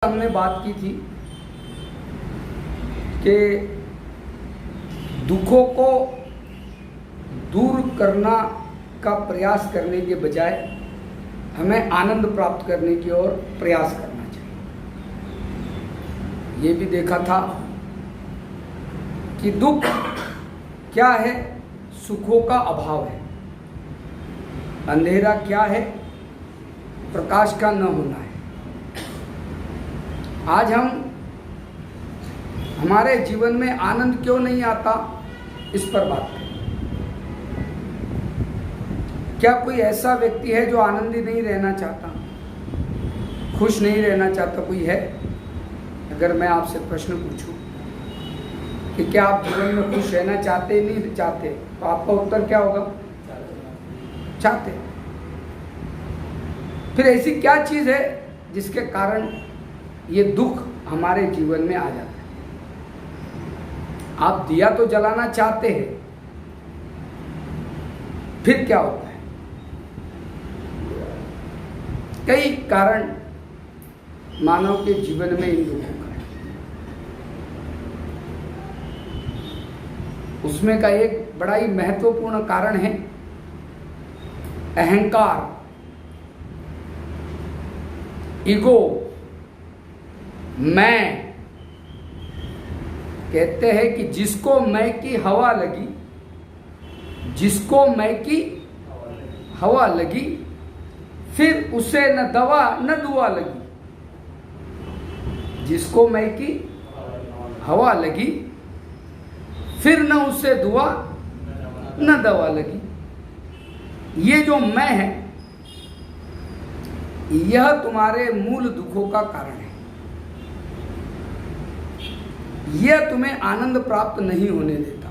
हमने बात की थी कि दुखों को दूर करना का प्रयास करने के बजाय हमें आनंद प्राप्त करने की ओर प्रयास करना चाहिए। ये भी देखा था कि दुख क्या है, सुखों का अभाव है। अंधेरा क्या है, प्रकाश का न होना है। आज हमारे जीवन में आनंद क्यों नहीं आता, इस पर बात करें। क्या कोई ऐसा व्यक्ति है जो आनंदी नहीं रहना चाहता, खुश नहीं रहना चाहता? कोई है? अगर मैं आपसे प्रश्न पूछूं कि क्या आप जीवन में खुश रहना चाहते नहीं चाहते, तो आपका उत्तर क्या होगा? चाहते। फिर ऐसी क्या चीज है जिसके कारण ये दुख हमारे जीवन में आ जाता है? आप दिया तो जलाना चाहते हैं, फिर क्या होता है? कई कारण मानव के जीवन में इन दुखों का है। उसमें का एक बड़ा ही महत्वपूर्ण कारण है अहंकार, ईगो। मैं कहते हैं कि जिसको मैं की हवा लगी, जिसको मैं की हवा लगी, फिर उसे न दवा न दुआ लगी। जिसको मैं की हवा लगी, फिर न उसे दुआ न दवा लगी। ये जो मैं है, यह तुम्हारे मूल दुखों का कारण है। यह तुम्हें आनंद प्राप्त नहीं होने देता।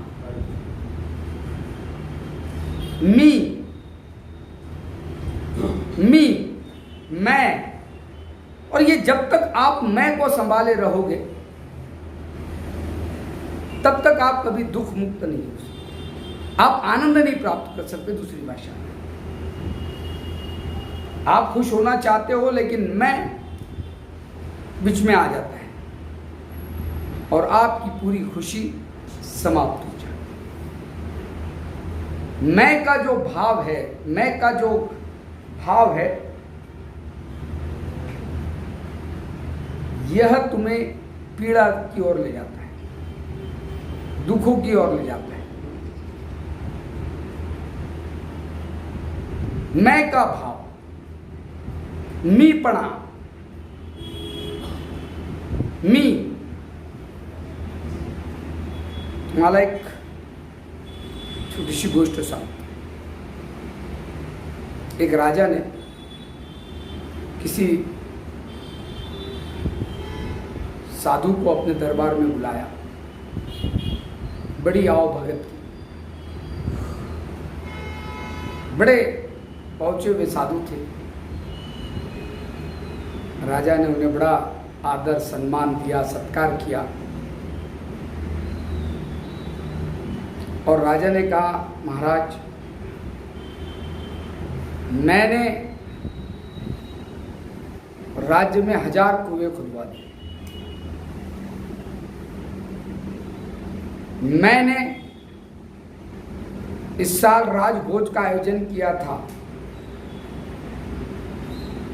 मैं, और ये जब तक आप मैं को संभाले रहोगे, तब तक आप कभी दुख मुक्त नहीं हो सकते, आप आनंद नहीं प्राप्त कर सकते। दूसरी भाषा में, आप खुश होना चाहते हो, लेकिन मैं बीच में आ जाता है और आपकी पूरी खुशी समाप्त हो जाती है। मैं का जो भाव है, मैं का जो भाव है, यह तुम्हें पीड़ा की ओर ले जाता है, दुखों की ओर ले जाता है। मैं का भाव, मीपणा, मी। मला एक छोटीशी गोष्ट सांगतो। एक राजा ने किसी साधु को अपने दरबार में बुलाया, बड़ी आओ भगत की। बड़े पहुंचे हुए साधु थे। राजा ने उन्हें बड़ा आदर सम्मान दिया, सत्कार किया। और राजा ने कहा, महाराज, मैंने राज्य में 1000 कुएं खुदवा दिए। मैंने इस साल राजभोज का आयोजन किया था।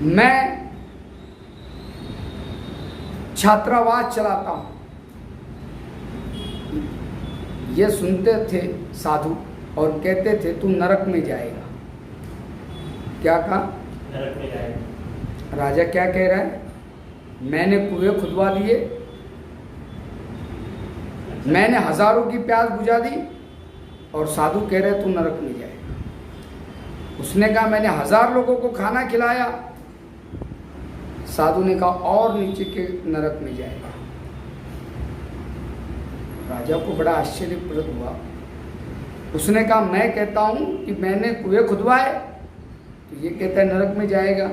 मैं छात्रावास चलाता हूं। ये सुनते थे साधु और कहते थे, तू नरक में जाएगा। क्या कहा? नरक में जाएगा। राजा क्या कह रहा है? मैंने कुएं खुदवा दिए, मैंने हजारों की प्यास बुझा दी, और साधु कह रहे तू नरक में जाएगा। उसने कहा, मैंने 1000 लोगों को खाना खिलाया। साधु ने कहा, और नीचे के नरक में जाएगा। राजा को बड़ा आश्चर्यप्रद हुआ। उसने कहा, मैं कहता हूं कि मैंने कुएं खुदवाए, तो ये कहता है नरक में जाएगा।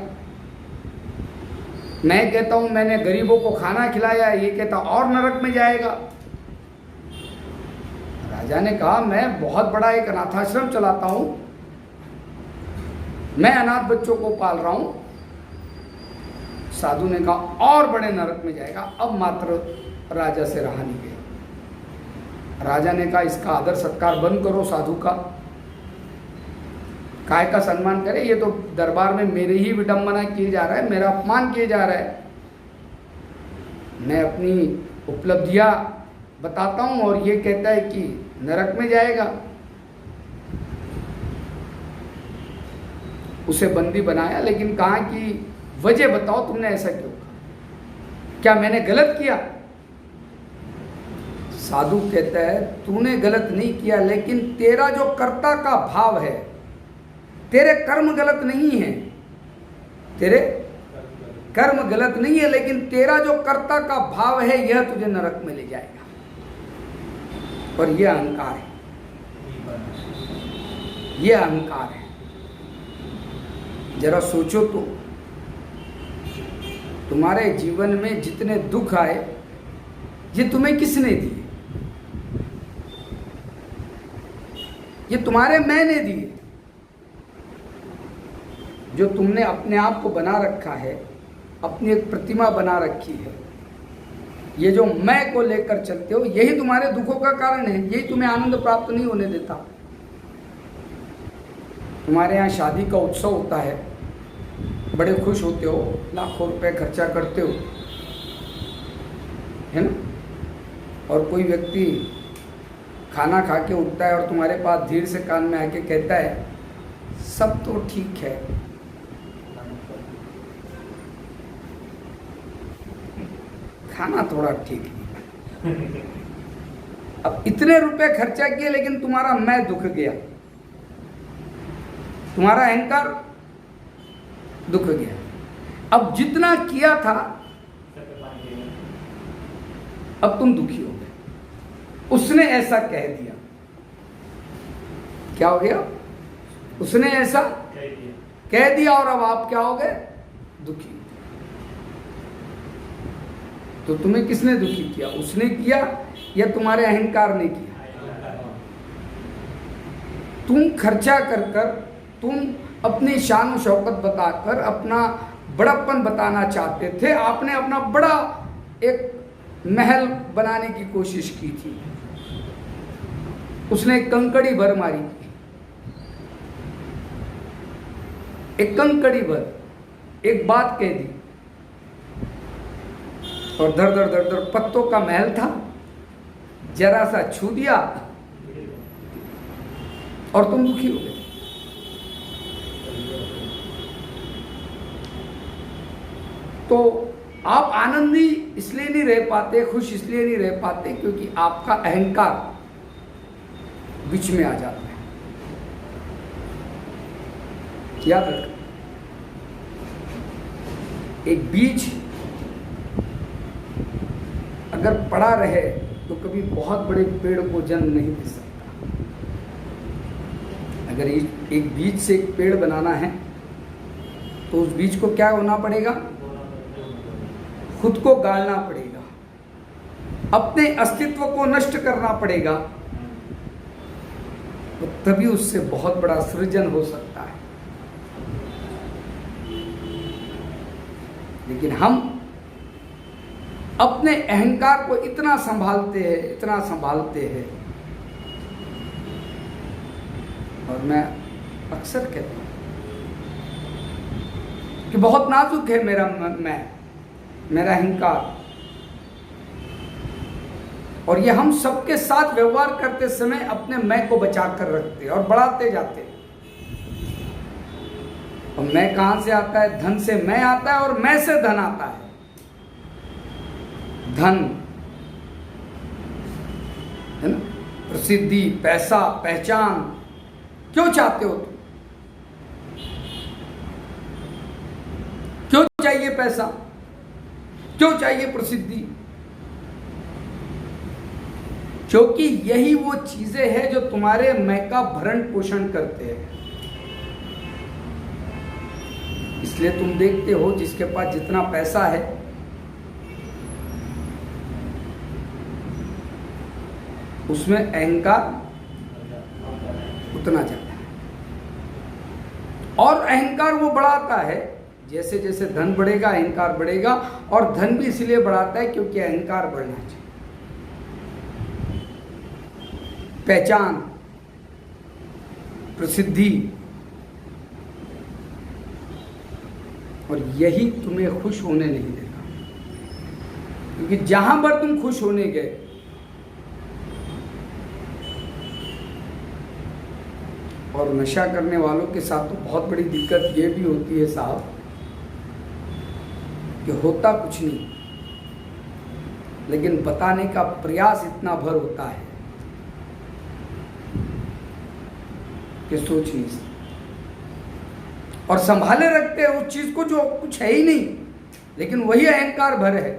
मैं कहता हूं मैंने गरीबों को खाना खिलाया, ये कहता और नरक में जाएगा। राजा ने कहा, मैं बहुत बड़ा एक अनाथाश्रम चलाता हूं, मैं अनाथ बच्चों को पाल रहा हूं, साधु ने कहा और बड़े नरक में जाएगा। अब मात्र राजा से रहा नहीं गया। राजा ने कहा इसका आदर सत्कार बंद करो, साधु का काय का सम्मान करे, ये तो दरबार में मेरे ही विडंबना किए जा रहा है, मेरा अपमान किए जा रहा है। मैं अपनी उपलब्धियां बताता हूं और ये कहता है कि नरक में जाएगा। उसे बंदी बनाया, लेकिन कहा कि वजह बताओ तुमने ऐसा क्यों कहा, क्या मैंने गलत किया? साधु कहता है तूने गलत नहीं किया, लेकिन तेरा जो कर्ता का भाव है, तेरे कर्म गलत नहीं है, तेरे कर्म गलत नहीं है, लेकिन तेरा जो कर्ता का भाव है यह तुझे नरक में ले जाएगा। और यह अहंकार है, यह अहंकार है। जरा सोचो तो, तुम्हारे जीवन में जितने दुख आए ये तुम्हें किसने दिए? ये तुम्हारे मैंने दिए। जो तुमने अपने आप को बना रखा है, अपनी एक प्रतिमा बना रखी है, ये जो मैं को लेकर चलते हो, यही तुम्हारे दुखों का कारण है, यही तुम्हें आनंद प्राप्त नहीं होने देता। तुम्हारे यहाँ शादी का उत्सव होता है, बड़े खुश होते हो, लाखों रुपए खर्चा करते हो, है ना? और कोई व्यक्ति खाना खा के उठता है और तुम्हारे पास धीरे से कान में आके कहता है सब तो ठीक है, खाना थोड़ा ठीक है। अब इतने रुपए खर्चा किए लेकिन तुम्हारा मैं दुख गया, तुम्हारा अहंकार दुख गया। अब जितना किया था अब तुम दुखी हो गए, उसने ऐसा कह दिया। क्या हो गया? उसने ऐसा कह दिया और अब आप क्या हो गए? दुखी। तो तुम्हें किसने दुखी किया? उसने किया या तुम्हारे अहंकार ने किया? तुम खर्चा कर कर, तुम अपनी शान शौकत बताकर अपना बड़प्पन बताना चाहते थे। आपने अपना बड़ा एक महल बनाने की कोशिश की थी, उसने एक कंकड़ी भर मारी, एक कंकड़ी भर एक बात कह दी और धर धर धर धर पत्तों का महल था, जरा सा छू दिया और तुम दुखी हो गए। तो आप आनंदी इसलिए नहीं रह पाते, खुश इसलिए नहीं रह पाते क्योंकि आपका अहंकार बीच में आ जाता है। याद रखना, एक बीज अगर पड़ा रहे तो कभी बहुत बड़े पेड़ को जन्म नहीं दे सकता। अगर एक बीज से एक पेड़ बनाना है तो उस बीज को क्या होना पड़ेगा? खुद को गालना पड़ेगा, अपने अस्तित्व को नष्ट करना पड़ेगा, तो तभी उससे बहुत बड़ा सृजन हो सकता है। लेकिन हम अपने अहंकार को इतना संभालते हैं, इतना संभालते हैं, और मैं अक्सर कहता हूं कि बहुत नाजुक है मेरा मेरा अहंकार, और ये हम सबके साथ व्यवहार करते समय अपने मैं को बचा कर रखते हैं और बढ़ाते जाते हैं। और मैं कहां से आता है? धन से मैं आता है और मैं से धन आता है। धन है ना, प्रसिद्धि, पैसा, पहचान क्यों चाहते हो तुम? क्यों चाहिए पैसा? क्यों चाहिए प्रसिद्धि? क्योंकि यही वो चीजें हैं जो तुम्हारे मैं का भरण पोषण करते हैं। इसलिए तुम देखते हो जिसके पास जितना पैसा है उसमें अहंकार उतना ज्यादा है, और अहंकार वो बढ़ाता है जैसे जैसे धन बढ़ेगा अहंकार बढ़ेगा, और धन भी इसलिए बढ़ाता है क्योंकि अहंकार बढ़ना चाहिए। पहचान, प्रसिद्धि, और यही तुम्हें खुश होने नहीं देगा। क्योंकि जहां पर तुम खुश होने गए, और नशा करने वालों के साथ तो बहुत बड़ी दिक्कत ये भी होती है साहब कि होता कुछ नहीं, लेकिन बताने का प्रयास इतना भर होता है कि सोच नहीं सकते, और संभाले रखते हैं उस चीज को जो कुछ है ही नहीं, लेकिन वही अहंकार भर है।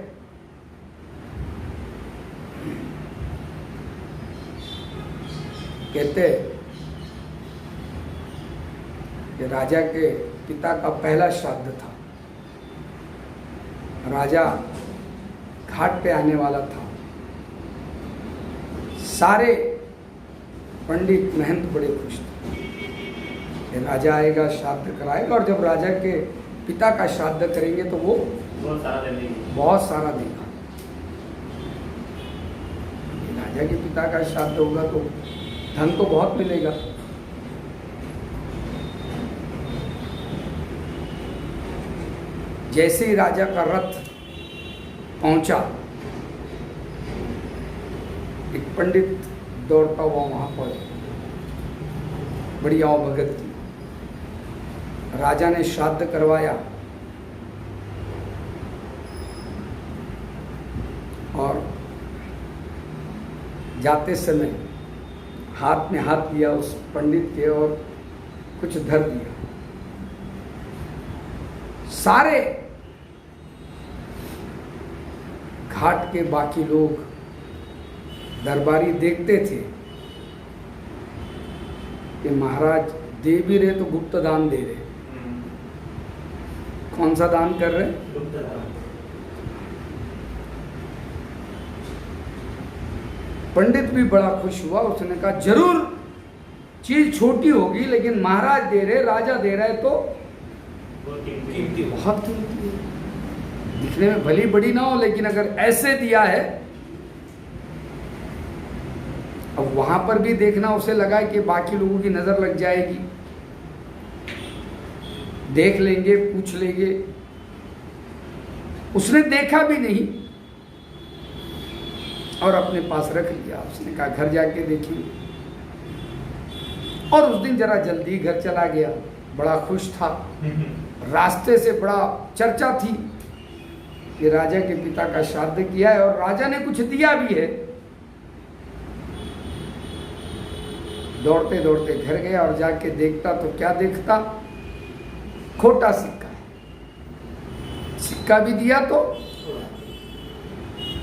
कहते हैं कि राजा के पिता का पहला श्राद्ध था। राजा घाट पे आने वाला था। सारे पंडित महंत बड़े खुश थे कि राजा आएगा, श्राद्ध कराएगा, और जब राजा के पिता का श्राद्ध करेंगे तो वो बहुत सारा देगा। राजा के पिता का श्राद्ध होगा तो धन तो बहुत मिलेगा। जैसे ही राजा का रथ पहुंचा, एक पंडित दौड़ता हुआ वहां पर बड़ी आओ भगत की। राजा ने श्राद्ध करवाया और जाते समय हाथ में हाथ दिया उस पंडित के और कुछ धर दिया। सारे घाट के बाकी लोग दरबारी देखते थे कि महाराज दे भी रहे तो गुप्त दान दे रहे। कौन सा दान कर रहे? गुप्त दान। पंडित भी बड़ा खुश हुआ। उसने कहा जरूर चीज छोटी होगी, लेकिन महाराज दे रहे, राजा दे रहा है तो बहुत कीमती है। दिखने में भली बड़ी ना हो, लेकिन अगर ऐसे दिया है। अब वहां पर भी देखना उसे लगा कि बाकी लोगों की नजर लग जाएगी, देख लेंगे, पूछ लेंगे। उसने देखा भी नहीं और अपने पास रख लिया। उसने कहा घर जाके देखिए। और उस दिन जरा जल्दी घर चला गया, बड़ा खुश था। रास्ते से बड़ा चर्चा थी कि राजा के पिता का श्राद्ध किया है और राजा ने कुछ दिया भी है। दौड़ते दौड़ते घर गया और जाके देखता तो क्या देखता? खोटा सिक्का है। सिक्का भी दिया तो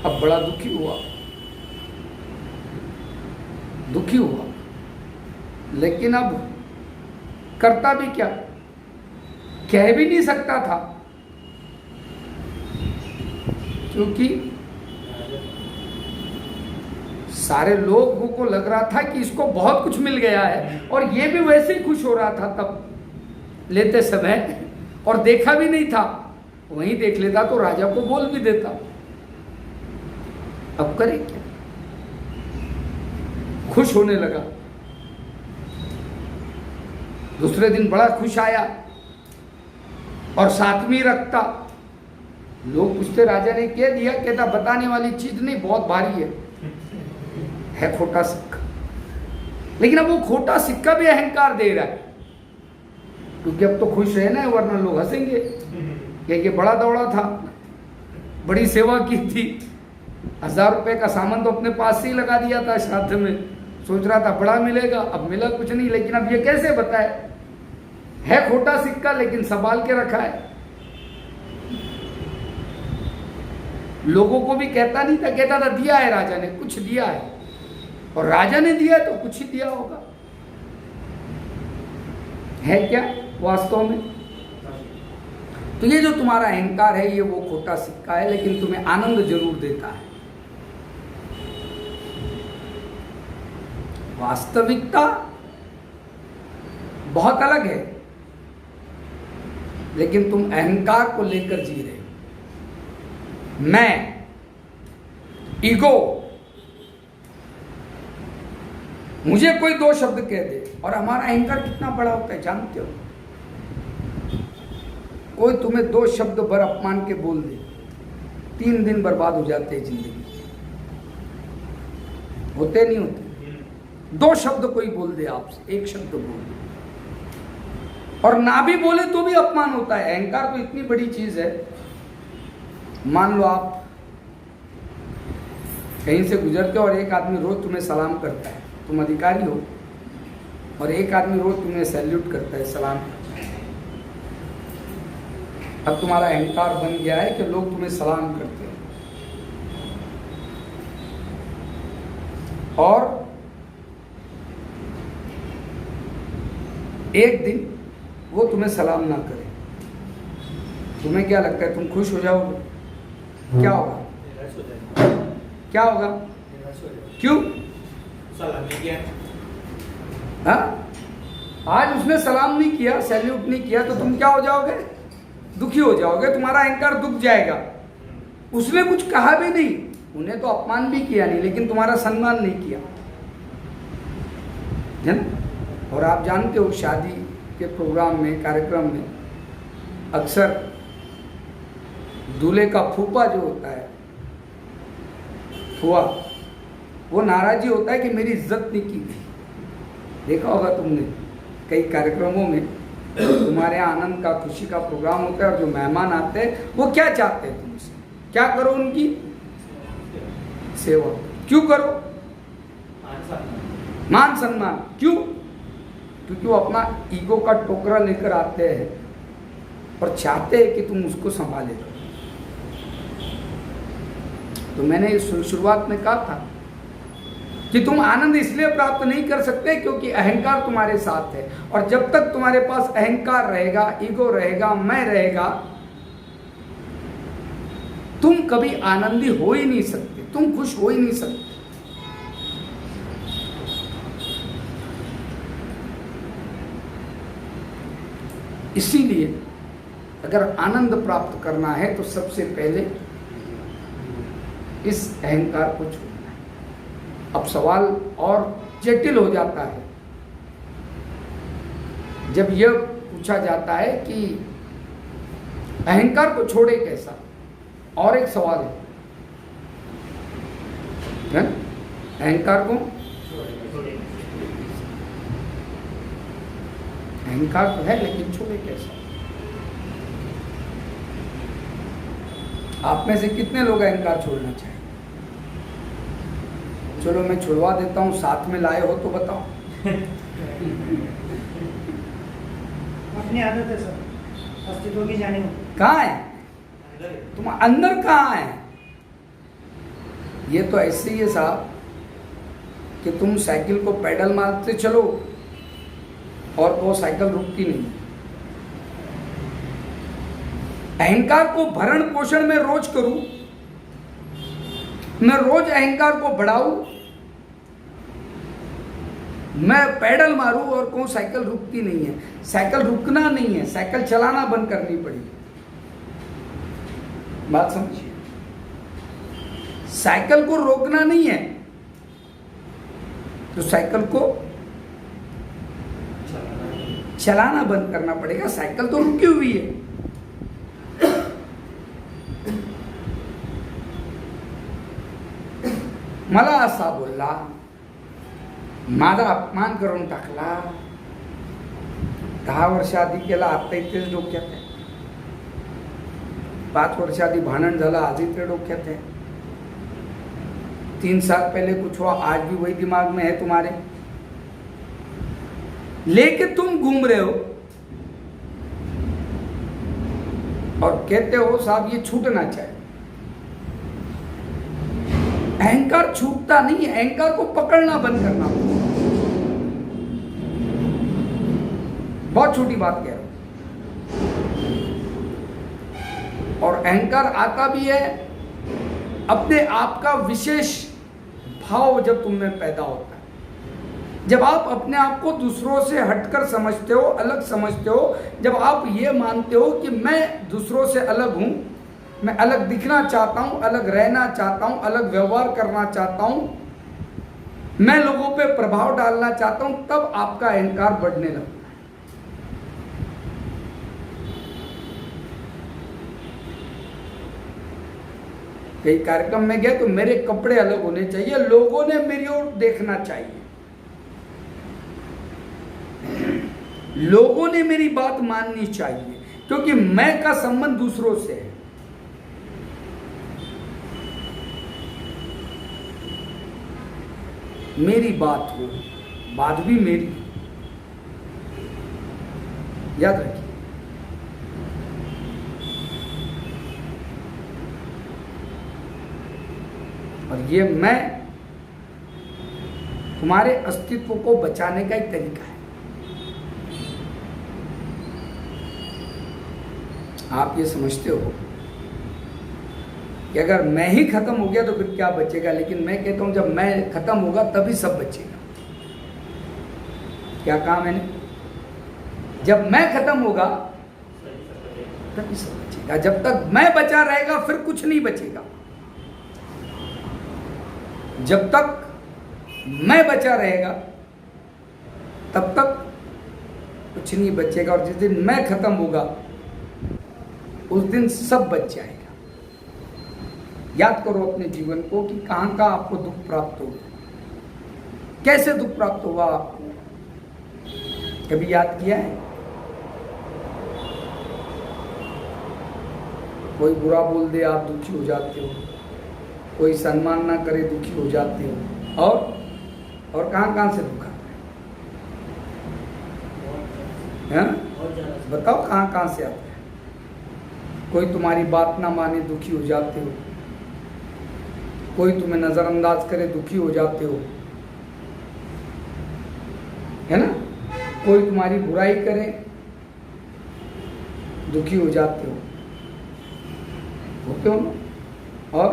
अब बड़ा दुखी हुआ, लेकिन अब करता भी क्या? कह भी नहीं सकता था, क्योंकि सारे लोगों को लग रहा था कि इसको बहुत कुछ मिल गया है, और ये भी वैसे ही खुश हो रहा था तब लेते समय, और देखा भी नहीं था। वहीं देख लेता तो राजा को बोल भी देता। अब करे क्या? खुश होने लगा। दूसरे दिन बड़ा खुश आया और सातवीं रखता। लोग पूछते राजा ने क्या दिया? कहता बताने वाली चीज नहीं, बहुत भारी है खोटा सिक्का। लेकिन अब वो खोटा सिक्का भी अहंकार दे रहा है, क्योंकि अब तो खुश रहना है, वरना लोग हंसेंगे कि बड़ा दौड़ा था, बड़ी सेवा की थी, 1000 रुपए का सामान तो अपने पास से ही लगा दिया था श्राद्ध में, सोच रहा था बड़ा मिलेगा, अब मिला कुछ नहीं। लेकिन अब ये कैसे बताए? है खोटा सिक्का लेकिन संभाल के रखा है। लोगों को भी कहता नहीं था, कहता था दिया है राजा ने, कुछ दिया है, और राजा ने दिया है तो कुछ ही दिया होगा। है क्या वास्तव में? तो ये जो तुम्हारा अहंकार है, ये वो खोटा सिक्का है, लेकिन तुम्हें आनंद जरूर देता है। वास्तविकता बहुत अलग है। लेकिन तुम अहंकार को लेकर जी रहे हो। मैं, ईगो, मुझे कोई दो शब्द कह दे, और हमारा अहंकार कितना बड़ा होता है जानते हो? कोई तुम्हें दो शब्द भर अपमान के बोल दे, 3 दिन बर्बाद हो जाते हैं जिंदगी। होते नहीं होते? 2 शब्द कोई बोल दे आपसे, 1 शब्द बोल दे, और ना भी बोले तो भी अपमान होता है। अहंकार तो इतनी बड़ी चीज है। मान लो आप कहीं से गुजरते हो और एक आदमी रोज तुम्हें सलाम करता है, तुम अधिकारी हो, और एक आदमी रोज तुम्हें सैल्यूट करता है, सलाम करता है। अब तुम्हारा अहंकार बन गया है कि लोग तुम्हें सलाम करते हैं, और एक दिन वो तुम्हें सलाम ना करे, तुम्हें क्या लगता है? तुम खुश हो जाओगे? क्या होगा? क्या होगा? क्यों? सलाम नहीं किया। हाँ? आज उसने सलाम नहीं किया, सैल्यूट नहीं किया, तो तुम क्या हो जाओगे? दुखी हो जाओगे, तुम्हारा अहंकार दुख जाएगा। उसने कुछ कहा भी नहीं, उन्हें तो अपमान भी किया नहीं, लेकिन तुम्हारा सम्मान नहीं किया, है ना? और आप जानते हो शादी के प्रोग्राम में, कार्यक्रम में, अक्सर दूल्हे का फूफा जो होता है, फुआ, वो नाराजी होता है कि मेरी इज्जत नहीं की गई। देखा होगा तुमने कई कार्यक्रमों में, तुम्हारे यहाँ आनंद का, खुशी का प्रोग्राम होता है, और जो मेहमान आते हैं वो क्या चाहते हैं तुमसे? क्या करो? उनकी सेवा। क्यों करो? मान सम्मान। क्यों? क्योंकि वो अपना ईगो का टोकरा लेकर आते हैं और चाहते हैं कि तुम उसको संभाले। तो मैंने इस शुरुआत में कहा था कि तुम आनंद इसलिए प्राप्त नहीं कर सकते क्योंकि अहंकार तुम्हारे साथ है, और जब तक तुम्हारे पास अहंकार रहेगा, ईगो रहेगा, मैं रहेगा, तुम कभी आनंदी हो ही नहीं सकते, तुम खुश हो ही नहीं सकते। इसीलिए अगर आनंद प्राप्त करना है तो सबसे पहले इस अहंकार को छोड़ना है। अब सवाल और जटिल हो जाता है जब यह पूछा जाता है कि अहंकार को छोड़े कैसा। और एक सवाल है अहंकार को, अहंकार तो है लेकिन छोड़े कैसा। आप में से कितने लोग अहंकार छोड़ना चाहें? चलो मैं छुड़वा देता हूं, साथ में लाए हो तो बताओ। अपनी आदत है सर, अस्तित्व की जाने। कहाँ है तुम? अंदर कहाँ है? ये तो ऐसे ही है साहब कि तुम साइकिल को पैडल मारते चलो और वो साइकिल रुकती नहीं। अहंकार को भरण पोषण में रोज करूं, मैं रोज अहंकार को बढ़ाऊं, मैं पैडल मारूं और कहूं साइकिल रुकती नहीं है। साइकिल रुकना नहीं है, साइकिल चलाना बंद करनी पड़ेगी। बात समझिए, साइकिल को रोकना नहीं है तो साइकिल को चलाना बंद करना पड़ेगा। साइकिल तो रुकी हुई है। मला असा बोलला, माझा अपमान करून टाकला, 10 वर्ष आधी केला, आता इथेच डोक्यात आहे। 5 वर्ष आधी भांडण झालं, आज इथे डोक्यात है। 3 साल पहले कुछ हुआ, आज भी वही दिमाग में है तुम्हारे। लेके तुम घूम रहे हो और कहते हो साहब ये छूटना चाहिए। अहंकार छूटता नहीं है, अहंकार को पकड़ना बंद करना। बहुत छोटी बात कह रहा हूं। और अहंकार आता भी है अपने आप का विशेष भाव जब तुम में पैदा होता है। जब आप अपने आप को दूसरों से हटकर समझते हो, अलग समझते हो, जब आप ये मानते हो कि मैं दूसरों से अलग हूं, मैं अलग दिखना चाहता हूं, अलग रहना चाहता हूं, अलग व्यवहार करना चाहता हूं, मैं लोगों पे प्रभाव डालना चाहता हूं, तब आपका अहंकार बढ़ने लगता है। कई कार्यक्रम में गया तो मेरे कपड़े अलग होने चाहिए, लोगों ने मेरी ओर देखना चाहिए, लोगों ने मेरी बात माननी चाहिए, क्योंकि मैं का संबंध दूसरों से है। मेरी बात हो, बात भी मेरी, याद रखिए। और ये मैं तुम्हारे अस्तित्व को बचाने का एक तरीका है। आप ये समझते हो कि अगर मैं ही खत्म हो गया तो फिर क्या बचेगा, लेकिन मैं कहता हूं जब मैं खत्म होगा तभी सब बचेगा। क्या कहा मैंने? जब मैं खत्म होगा तभी सब बचेगा। जब तक मैं बचा रहेगा फिर कुछ नहीं बचेगा। जब तक मैं बचा रहेगा तब तक कुछ नहीं बचेगा, और जिस दिन मैं खत्म होगा उस दिन सब बच जाएगा। याद करो अपने जीवन को कि कहां का आपको दुख प्राप्त होगा, कैसे दुख प्राप्त हुआ आपको, कभी याद किया है? कोई बुरा बोल दे आप दुखी हो जाते हो, कोई सम्मान ना करे दुखी हो जाते हो, और कहां से दुख आता है? बताओ कहां से आता है? कोई तुम्हारी बात ना माने दुखी हो जाते हो, कोई तुम्हें नजरअंदाज करे दुखी हो जाते हो, है ना? कोई तुम्हारी बुराई करे दुखी हो जाते हो, होते हो ना? और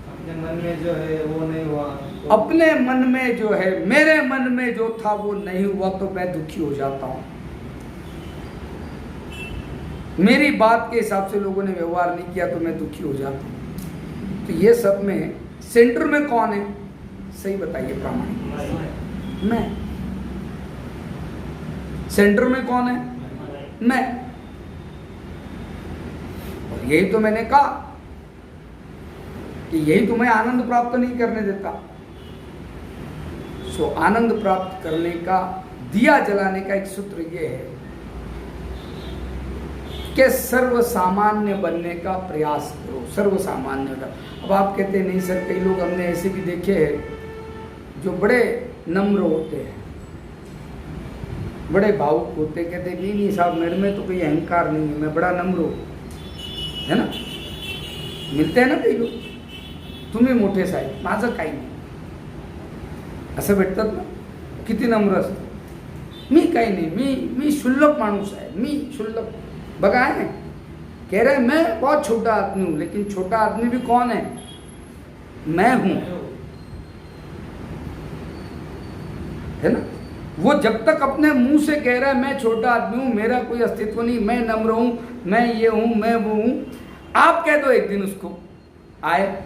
अपने मन में जो है वो नहीं हुआ, अपने मन में जो है, मेरे मन में जो था वो नहीं हुआ तो मैं दुखी हो जाता हूं। मेरी बात के हिसाब से लोगों ने व्यवहार नहीं किया तो मैं दुखी हो जाता हूं। तो ये सब में सेंटर में कौन है? सही बताइए प्रामाणिक। मैं। सेंटर में कौन है? मैं। और यही तो मैंने कहा कि यही तुम्हें आनंद प्राप्त नहीं करने देता। सो आनंद प्राप्त करने का, दिया जलाने का एक सूत्र ये है कि सर्व सामान्य बनने का प्रयास करो। सर्व सामान्य का। अब आप कहते हैं नहीं सर, कई लोग हमने ऐसे भी देखे हैं जो बड़े नम्र होते हैं, बड़े भावुक होते, कहते नहीं साहब मेरे में तो कोई अहंकार नहीं है, मैं बड़ा नम्र हूं, है ना? मिलते हैं ना कई लोग, तुम्ही मोठे साहेब माझं काही नाही, असं भेटतात ना. किती नम्र असतं. मी काही नाही, मी शुल्लक माणूस आहे, मी शुल्लक. बघा है कह रहे हैं मैं बहुत छोटा आदमी हूं, लेकिन छोटा आदमी भी कौन है? मैं हूं, है ना? वो जब तक अपने मुंह से कह रहा है मैं छोटा आदमी हूं, मेरा कोई अस्तित्व नहीं, मैं नम्र हूं, मैं ये हूं, मैं वो हूं, आप कह दो एक दिन उसको. आए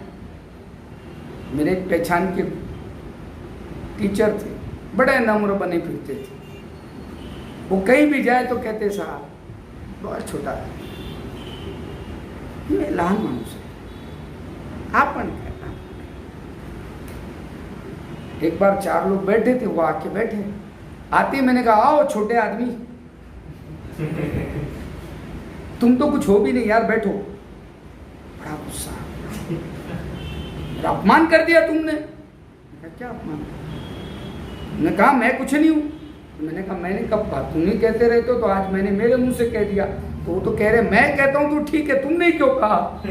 मेरे एक पहचान के टीचर थे, बड़े नम्र बने फिरते थे. वो कहीं भी जाए तो कहते साहब बहुत छोटा है, मैं लहान माणूस आहे, आपण काय. एक बार 4 लोग बैठे थे, वो आके बैठे. आते मैंने कहा आओ छोटे आदमी, तुम तो कुछ हो भी नहीं यार, बैठो. बड़ा गुस्सा, अपमान कर दिया तुमने. क्या अपमान? मैंने कहा मैं कुछ नहीं हूं. मैंने कहा मैंने कब कहा? तुम ही कहते रहते हो, तो आज मैंने मेरे मुंह से कह दिया. तो वो तो कह रहे मैं कहता हूं तो ठीक है, तुमने क्यों कहा?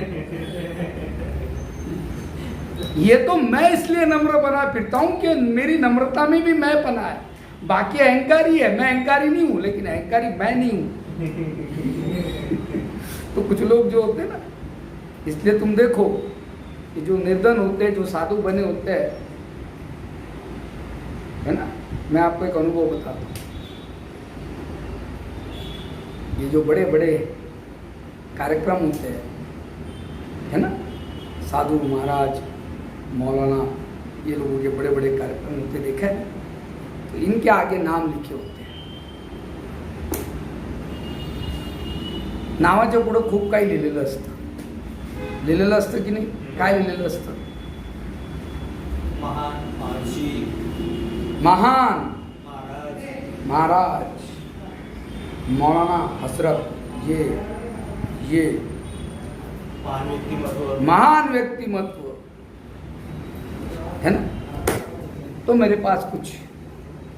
ये तो मैं इसलिए नम्र बना फिरता हूं कि मेरी नम्रता में भी मैं बना है. बाकी अहंकारी है, मैं अहंकारी नहीं हूं, लेकिन अहंकारी मैं नहीं हूं. तो कुछ लोग जो होते हैं ना, इसलिए तुम देखो कि जो निर्धन होते हैं, जो साधु बने होते हैं, है ना, मैं आपको एक अनुभव बताता हूँ। ये जो बड़े बड़े कार्यक्रम होते हैं, है ना, साधु महाराज, मौलाना, ये लोगों के बड़े बड़े कार्यक्रम होते देखा है, तो इनके आगे नाम लिखे होते हैं। नावाचं पुढं खूप काही लिहिलेलं असतं की नाही? काय लिहिलेलं असतं? महान महर्षी महान महाराज महाराज, मौलाना हजरत, ये महान व्यक्तिमत्व महान व्यक्तिमत्व, है ना। तो मेरे पास कुछ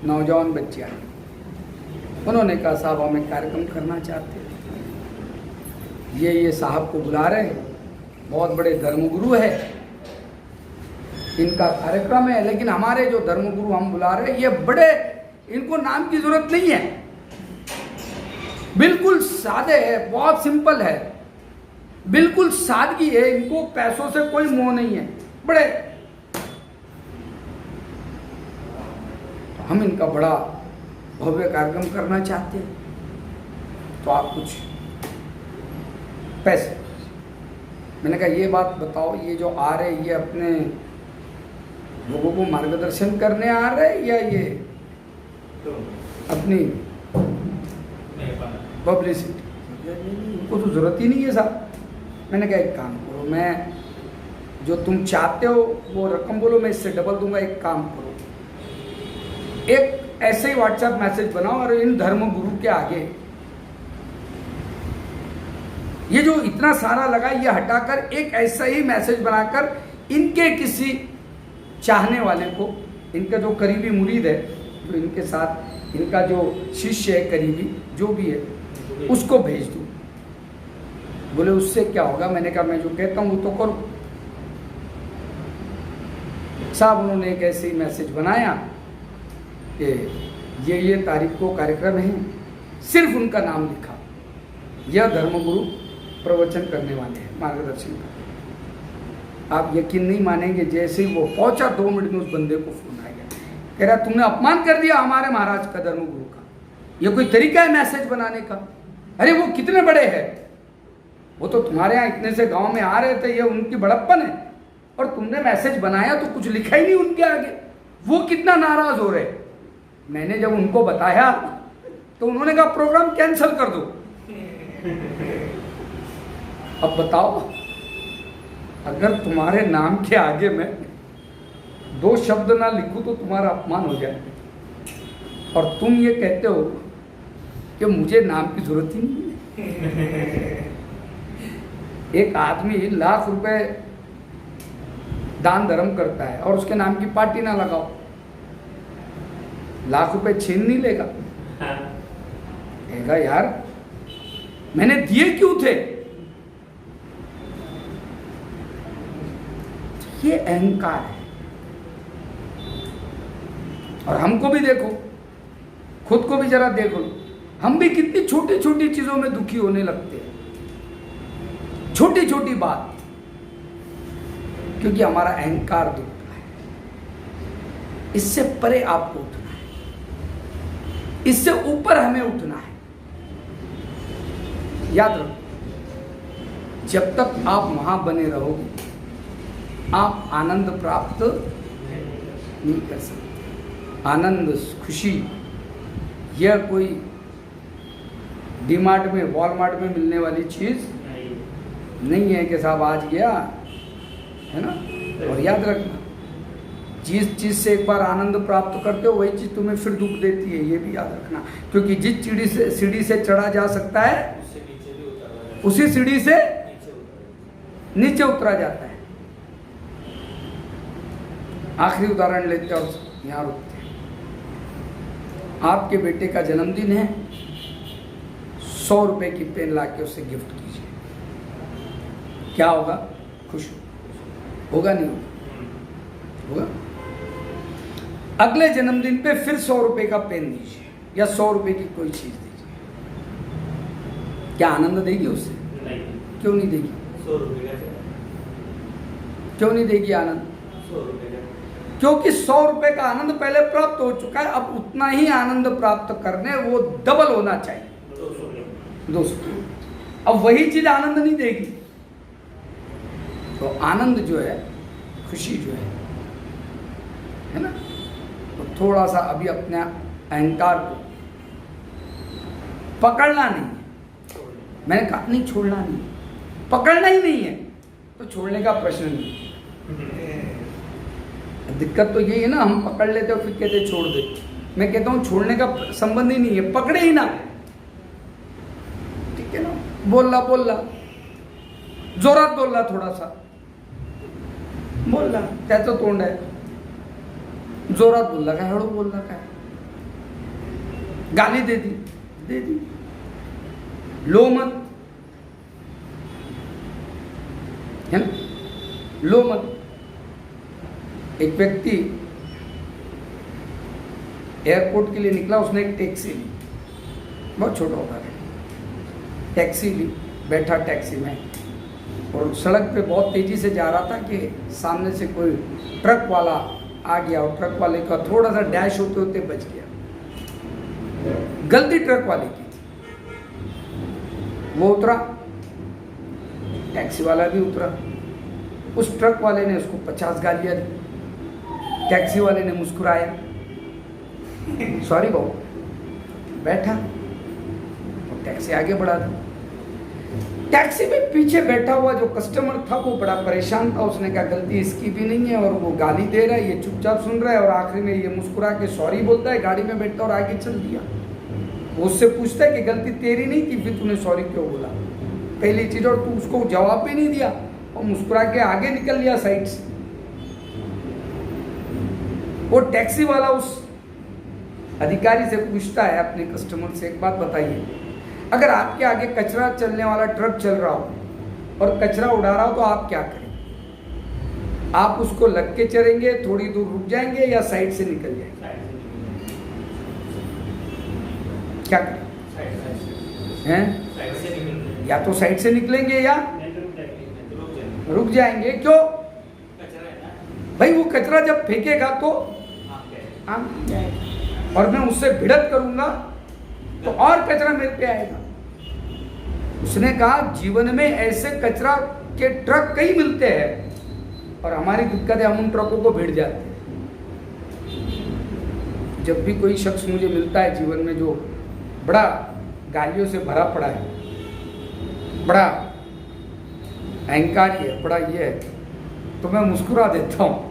नौजवान बच्चे आए, उन्होंने कहा साहब हम एक कार्यक्रम करना चाहते हैं, ये साहब को बुला रहे हैं, बहुत बड़े धर्मगुरु है, इनका कार्यक्रम है, लेकिन हमारे जो धर्मगुरु हम बुला रहे हैं ये बड़े, इनको नाम की जरूरत नहीं है, बिल्कुल सादे है, बहुत सिंपल है, बिल्कुल सादगी है, इनको पैसों से कोई मोह नहीं है, बड़े, हम इनका बड़ा भव्य कार्यक्रम करना चाहते हैं, तो आप कुछ पैसे। मैंने कहा ये बात बताओ, ये जो आ रहे ये अपने लोगों को मार्गदर्शन करने आ रहे या ये तो अपनी नहीं बना पब्लिसिटी? उनको तो जरूरत ही नहीं है साहब। मैंने कहा एक काम करो, मैं जो तुम चाहते हो वो रकम बोलो, मैं इससे डबल दूंगा। एक काम करो, एक ऐसे ही व्हाट्सएप मैसेज बनाओ और इन धर्मगुरु के आगे ये जो इतना सारा लगा ये हटाकर एक ऐसा ही मैसेज बनाकर इनके किसी चाहने वाले को, इनका जो करीबी मुरीद है, जो इनके साथ इनका जो शिष्य है करीबी जो भी है, उसको भेज दूँ। बोले उससे क्या होगा? मैंने कहा मैं जो कहता हूँ वो तो करो। साहब उन्होंने एक ऐसे ही मैसेज बनाया कि ये तारीख को कार्यक्रम है, सिर्फ उनका नाम लिखा, यह धर्मगुरु प्रवचन करने वाले हैं, मार्गदर्शन कर। आप यकीन नहीं मानेंगे, जैसे ही वो पहुंचा 2 मिनट में उस बंदे को फोन आ गया, कह रहा तुमने अपमान कर दिया हमारे महाराज का, धर्मगुरु का, ये कोई तरीका है मैसेज बनाने का? अरे वो कितने बड़े हैं, वो तो तुम्हारे यहाँ इतने से गांव में आ रहे थे, ये उनकी बड़प्पन है, और तुमने मैसेज बनाया तो कुछ लिखा ही नहीं उनके आगे, वो कितना नाराज हो रहे। मैंने जब उनको बताया तो उन्होंने कहा प्रोग्राम कैंसिल कर दो। अब बताओ, अगर तुम्हारे नाम के आगे मैं 2 शब्द ना लिखूं तो तुम्हारा अपमान हो जाए, और तुम ये कहते हो कि मुझे नाम की जरूरत ही नहीं है। एक आदमी लाख रुपए दान धर्म करता है और उसके नाम की पार्टी ना लगाओ, लाख रुपए छीन नहीं लेगा? कहेगा यार मैंने दिए क्यों थे? ये अहंकार है। और हमको भी देखो, खुद को भी जरा देखो, हम भी कितनी छोटी छोटी चीजों में दुखी होने लगते हैं, छोटी छोटी बात, क्योंकि हमारा अहंकार दुखता है। इससे परे आपको उठना है, इससे ऊपर हमें उठना है। याद रखो, जब तक आप वहां बने रहोगे आप आनंद प्राप्त नहीं कर सकते। आनंद, खुशी, यह कोई डीमार्ट में, वॉलमार्ट में मिलने वाली चीज नहीं है कि साहब आज गया, है ना। और याद रखना, जिस चीज से एक बार आनंद प्राप्त करते हो वही चीज तुम्हें फिर दुख देती है, ये भी याद रखना। क्योंकि जिस सीढ़ी से चढ़ा जा सकता है उससे नीचे भी उतारा जाए, उसी सीढ़ी से नीचे उतारा जाए। नीचे उतरा जाता है। आखिरी उदाहरण लेते हैं और यहाँ रुकते हैं। आपके बेटे का जन्मदिन है, 100 रुपए की पेन ला के उसे गिफ्ट कीजिए, क्या होगा? खुश होगा? नहीं होगा? अगले जन्मदिन पे फिर 100 रुपए का पेन दीजिए या 100 रुपए की कोई चीज दीजिए, क्या आनंद देगी उससे? नहीं, क्यों नहीं देगी? 100 रुपये का, क्यों नहीं देगी आनंद? 100 रुपये का क्योंकि 100 रुपए का आनंद पहले प्राप्त हो चुका है, अब उतना ही आनंद प्राप्त करने वो डबल होना चाहिए 200। अब वही चीज आनंद नहीं देगी, तो आनंद जो है, खुशी जो है ना, तो थोड़ा सा अभी अपने अहंकार को पकड़ना नहीं है। मैंने कहा नहीं, छोड़ना नहीं, पकड़ना ही नहीं है तो छोड़ने का प्रश्न नहीं। दिक्कत तो यही है ना, हम पकड़ लेते और फिर कहते छोड़ दे। मैं कहता हूं छोड़ने का संबंध ही नहीं है, पकड़े ही ना, ठीक है ना। बोल रहा जोरात बोल रहा, थोड़ा सा बोल रहा, त्याचं तोंड आहे, जोरात बोल रहा काय, हळू बोल रहा काय, गाली दे दी, लो मत, है ना, लो मत। एक व्यक्ति एयरपोर्ट के लिए निकला, उसने एक टैक्सी ली, बहुत छोटा होता है, टैक्सी ली, बैठा टैक्सी में और सड़क पे बहुत तेजी से जा रहा था कि सामने से कोई ट्रक वाला आ गया और ट्रक वाले का थोड़ा सा डैश होते होते बच गया। गलती ट्रक वाले की थी। वो उतरा, टैक्सी वाला भी उतरा, उस ट्रक वाले ने उसको 50 गालियां दी, टैक्सी वाले ने मुस्कुराया, सॉरी बाबू, बैठा और टैक्सी आगे बढ़ा दी। टैक्सी में पीछे बैठा हुआ जो कस्टमर था वो बड़ा परेशान था, उसने कहा गलती इसकी भी नहीं है और वो गाली दे रहा है, ये चुपचाप सुन रहा है और आखिरी में ये मुस्कुरा के सॉरी बोलता है, गाड़ी में बैठता और आगे चल दिया। वो उससे पूछता है कि गलती तेरी नहीं थी, फिर तूने सॉरी क्यों बोला, पहली चीज, और तू उसको जवाब भी नहीं दिया और मुस्कुरा के आगे निकल लिया साइड से। वो टैक्सी वाला उस अधिकारी से पूछता है अपने कस्टमर से, एक बात बताइए, अगर आपके आगे कचरा चलने वाला ट्रक चल रहा हो और कचरा उड़ा रहा हो तो आप क्या करें? आप उसको लग के चलेंगे, थोड़ी दूर रुक जाएंगे या साइड से निकल जाएंगे? क्या करें? हैं? या तो साइड से निकलेंगे या रुक जाएंगे। क्यों? भाई वो कचरा जब फेंकेगा तो और मैं उससे भिड़त करूंगा तो और कचरा मेरे पे आएगा। उसने कहा जीवन में ऐसे कचरा के ट्रक कई मिलते हैं और हमारी दिक्कत है हम उन ट्रकों को भिड़ जाते हैं। जब भी कोई शख्स मुझे मिलता है जीवन में जो बड़ा गालियों से भरा पड़ा है, बड़ा अहंकारी है, बड़ा ये है, तो मैं मुस्कुरा देता हूँ।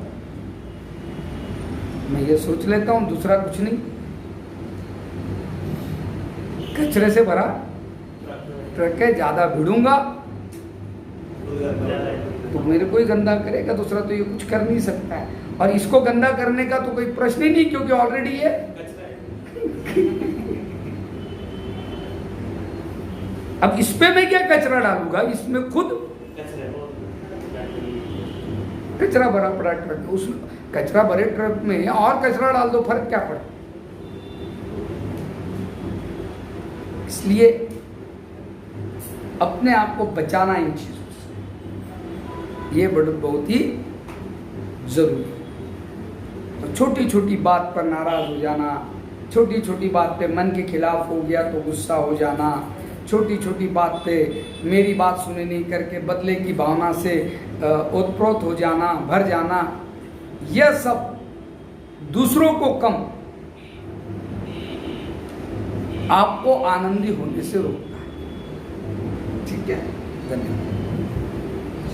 मैं ये सोच लेता हूँ दूसरा कुछ नहीं, कचरे से भरा ट्रक है, ज्यादा भिड़ूंगा तो मेरे को ही गंदा करेगा, दूसरा तो ये कुछ कर नहीं सकता है। और इसको गंदा करने का तो कोई प्रश्न ही नहीं, क्योंकि ऑलरेडी ये अब इस पे मैं क्या कचरा डालूंगा, इसमें खुद कचरा भरा पड़ा ट्रक है, उस कचरा भरे ट्रक में और कचरा डाल दो, फर्क क्या पड़ा? इसलिए अपने आप को बचाना इन चीजों से, ये बहुत ही जरूरी है। तो छोटी छोटी बात पर नाराज हो जाना, छोटी छोटी बात पे मन के खिलाफ हो गया तो गुस्सा हो जाना, छोटी छोटी बात पे मेरी बात सुने नहीं करके बदले की भावना से ओतप्रोत हो जाना, भर जाना, यह सब दूसरों को कम, आपको आनंदी होने से रोकता है। ठीक है, धन्यवाद।